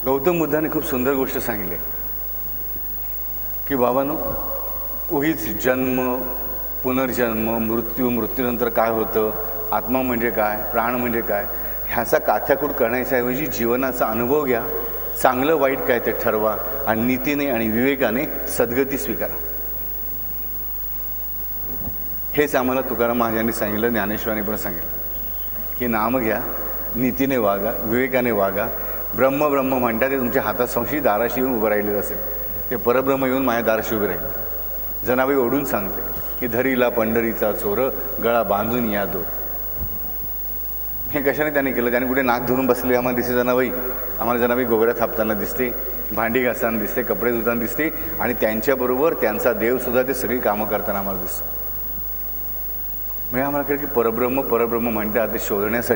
गौतम बुद्धाने खूप सुंदर गोष्ट सांगितली की बाबांनो, उगीच जन्म, पुनर्जन्म, मृत्यू, मृत्यूनंतर काय होतं, आत्मा म्हणजे काय, प्राण म्हणजे काय, ह्याचा काथ्याकूट करण्याच्याऐवजी जीवनाचा अनुभव घ्या, चांगलं वाईट काय ते ठरवा आणि नीतीने आणि विवेकाने सद्गती स्वीकारा. हेच आम्हाला तुकाराम महाराजांनी सांगितलं, ज्ञानेश्वरांनी पण सांगितलं की नाम घ्या, नीतीने वागा, विवेकाने वागा. ब्रह्म ब्रह्म म्हणतात ते तुमच्या हातात संशी दाराशी येऊन उभं राहिलेलं असेल, ते परब्रह्म येऊन माझ्या दाराशी उभे राहिले. जनाबाई ओढून सांगते की धरीला पंढरीचा चोर, गळा बांधून या दो. हे कशाने त्याने केलं? त्याने कुठे नाक धरून बसले आम्हाला दिसते जनाबाई? आम्हाला जनाबाई गोगऱ्या थापताना दिसते, भांडी घासताना दिसते, कपडे धुताना दिसते, आणि त्यांच्याबरोबर त्यांचा देवसुद्धा ते सगळी कामं करताना आम्हाला दिसतो. म्हणजे आम्हाला कळलं की परब्रह्म परब्रह्म म्हणतात ते शोधण्यासाठी